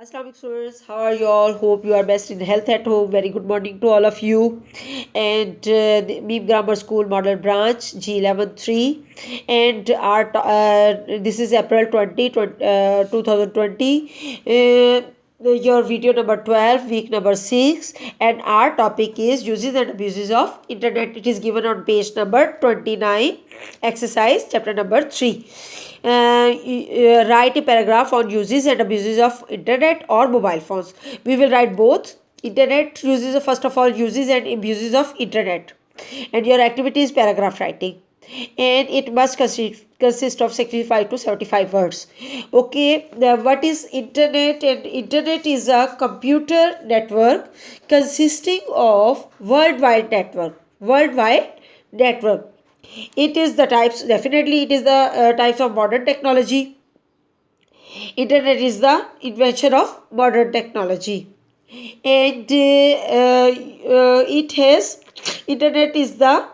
Assalamualaikum students, how are you all? Hope you are best in health at home. Very good morning to all of you. And the Meme Grammar School Model Branch G11-3, and this is April 2020. Your video number 12, week number 6, and our topic is uses and abuses of internet. It is given on page number 29, exercise chapter number 3. Write a paragraph on uses and abuses of internet or mobile phones. We will write both internet uses, first of all, uses and abuses of internet, and your activity is paragraph writing, and it must consist of 65 to 75 words. Okay, what is internet? And internet is a computer network consisting of worldwide network. It is the types, definitely it is the types of modern technology. Internet is the invention of modern technology, and it has internet is the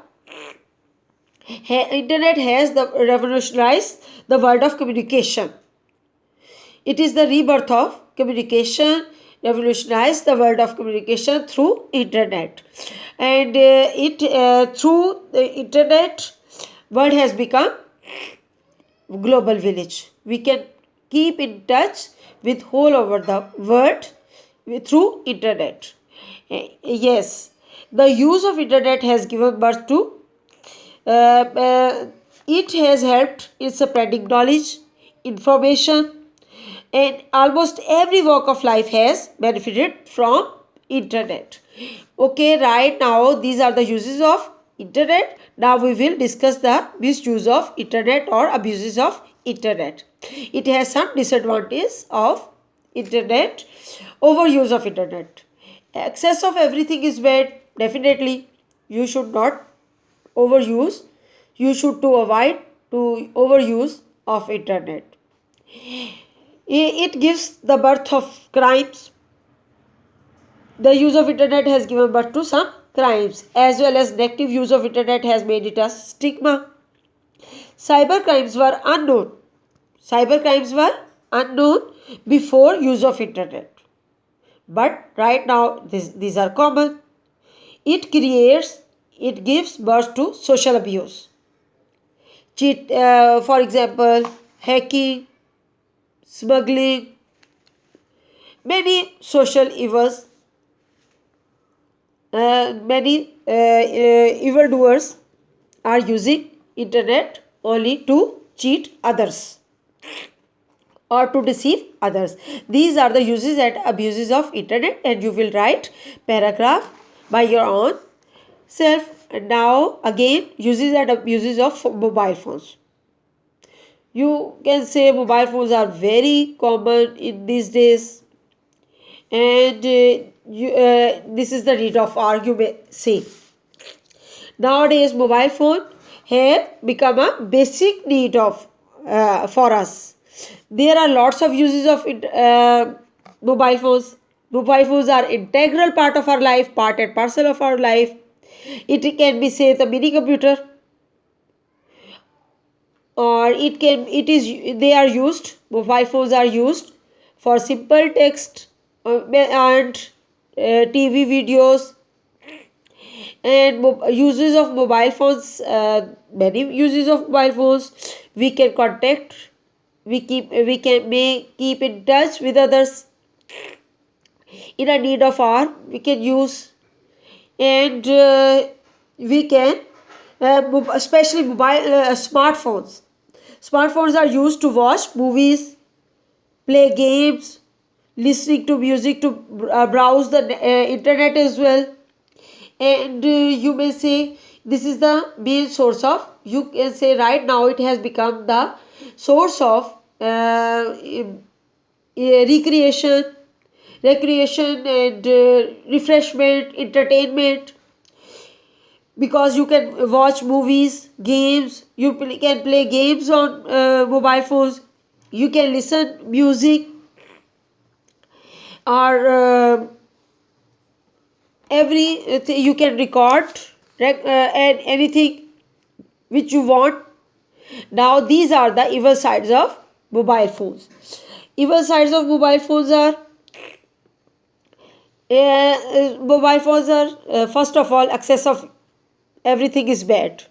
internet has the revolutionized the world of communication. It is the rebirth of communication, revolutionized the world of communication through internet, and through the internet world has become global village. We can keep in touch with whole over the world through internet. Yes, the use of internet has given birth to it has helped in spreading knowledge, information, and almost every walk of life has benefited from internet. Okay, right now these are the uses of internet. Now we will discuss the misuse of internet or abuses of internet. It has some disadvantages of internet. Overuse of internet. Excess of everything is bad. Definitely you should not overuse. You should to avoid to overuse of internet. It gives the birth of crimes. The use of internet has given birth to some crimes, as well as negative use of internet has made it a stigma. Cybercrimes were unknown. Cybercrimes were unknown before use of internet, but right now these are common. It gives birth to social abuse. For example, hacking, smuggling, many social evils. Many evildoers are using internet only to cheat others or to deceive others. These are the uses and abuses of internet, and you will write paragraph by your own self. And now again, uses and abuses of mobile phones. You can say mobile phones are very common in these days, and this is the need of argument. Say nowadays mobile phone have become a basic need of for us. There are lots of uses of mobile phones. Mobile phones are integral part of our life, part and parcel of our life. It can be say the mini computer, or they are used, mobile phones are used for simple text and TV videos, and uses of mobile phones. Many uses of mobile phones. We can contact, may keep in touch with others in a need of hour. We can use, and we can especially mobile smartphones. Smartphones are used to watch movies, play games, listening to music, to browse the internet as well. And you may say this is the main source of, you can say right now it has become the source of recreation and refreshment, entertainment, because you can watch movies, games, you can play games on mobile phones, you can listen music, or you can record and anything which you want. Now these are the evil sides of mobile phones. Evil sides of mobile phones are Mobile phones are, first of all, excess of everything is bad.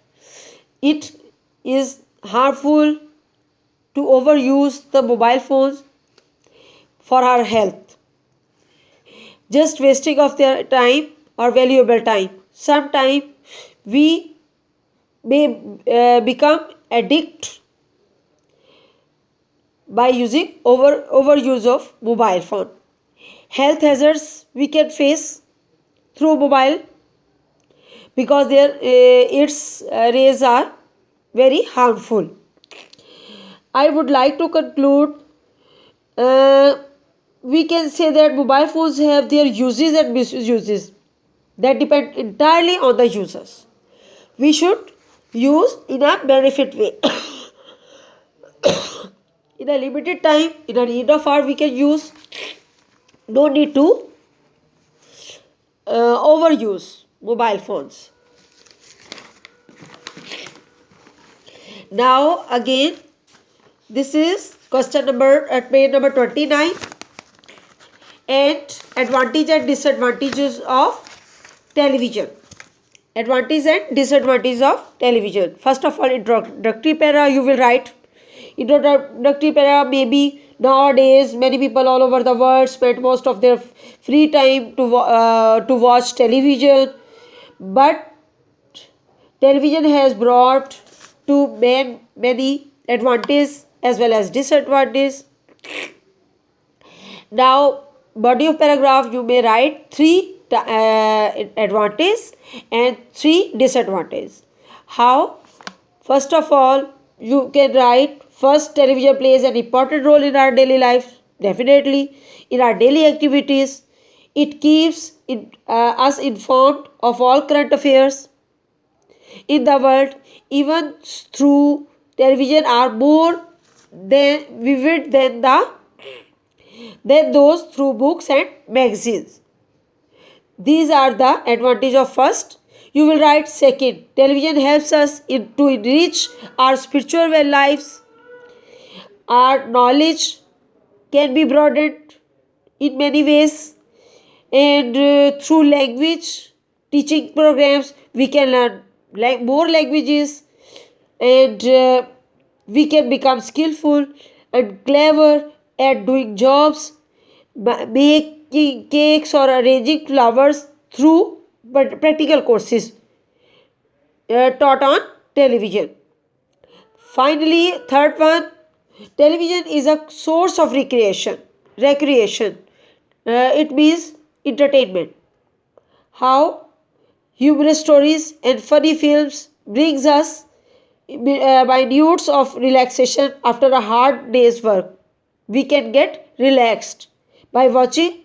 It is harmful to overuse the mobile phones for our health, just wasting of their time or valuable time. Sometimes we may become addict by using overuse of mobile phone. Health hazards we can face through mobile because their its rays are very harmful. I would like to conclude. Uh, we can say that mobile phones have their uses and misuses that depend entirely on the users. We should use in a benefit way. In a limited time, in a need of hour, we can use. No need to overuse mobile phones. Now again, this is question number at page number 29, and advantage and disadvantages of television. Advantage and disadvantage of television. First of all, introductory para you will write. Introductory para maybe nowadays many people all over the world spend most of their free time to watch television, but television has brought to many advantages as well as disadvantages. Now, body of paragraph you may write three advantages and three disadvantages. How? First of all, you can write first, television plays an important role in our daily life, definitely in our daily activities. It keeps us informed of all current affairs in the world. Even through television are more than vivid than those through books and magazines. These are the advantage of first. You will write second. Television helps us to enrich our spiritual lives. Our knowledge can be broadened in many ways, and through language teaching programs we can learn more languages, and we can become skillful and clever at doing jobs, making cakes or arranging flowers through practical courses taught on television. Finally, third one, television is a source of recreation. It means entertainment. How? Humorous stories and funny films brings us minutes of relaxation after a hard day's work. We can get relaxed by watching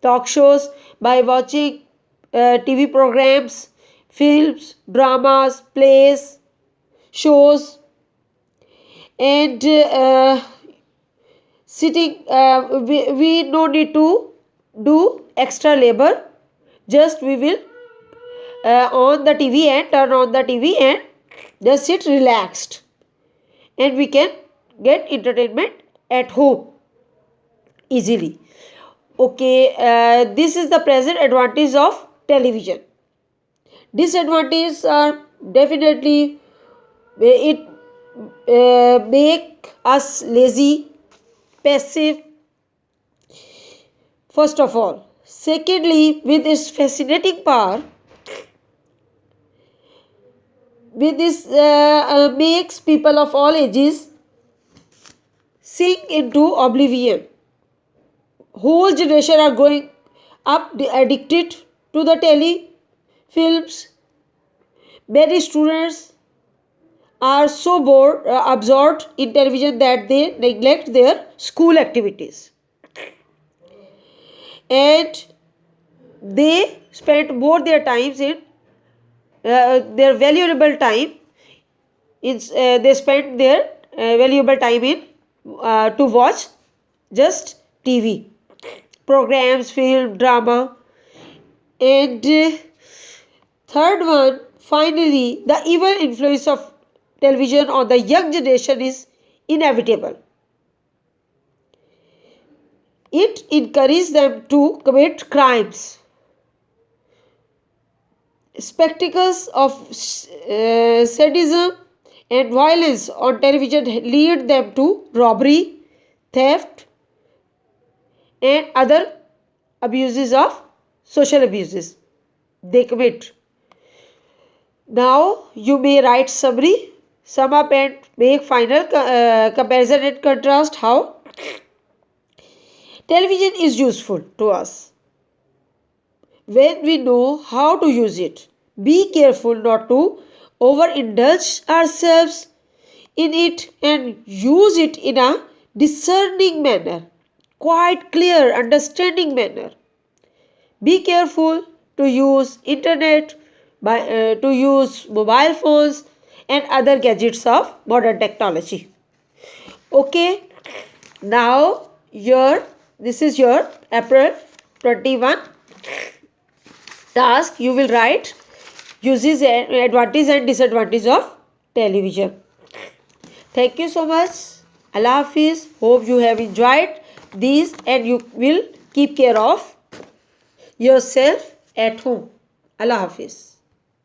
talk shows, by watching TV programs, films, dramas, plays, shows, and sitting. We no need to do extra labor. Just we will on the TV and turn on the TV and just sit relaxed, and we can get entertainment at home easily. Okay, this is the present advantage of television. Disadvantages are definitely it make us lazy, passive, first of all. Secondly, with its fascinating power, with this makes people of all ages sink into oblivion. Whole generation are growing up addicted to the telefilms. Many students are so bored, absorbed in television that they neglect their school activities, and they spend more their times in their valuable time. They spend their valuable time in to watch just TV programs, film, drama, and third one, finally, the evil influence of television on the young generation is inevitable. It encourages them to commit crimes. spectacles of sadism and violence on television lead them to robbery, theft, and other abuses of social abuses they commit. Now you may write summary, sum up and make final comparison and contrast how television is useful to us when we know how to use it. Be careful not to overindulge ourselves in it and use it in a discerning manner, quite clear, understanding manner. Be careful to use internet, to use mobile phones and other gadgets of modern technology. Okay, now this is your April 21 task. You will write uses and advantage and disadvantage of television. Thank you so much. Allah Hafiz. Hope you have enjoyed these and you will keep care of yourself at home. Allah Hafiz.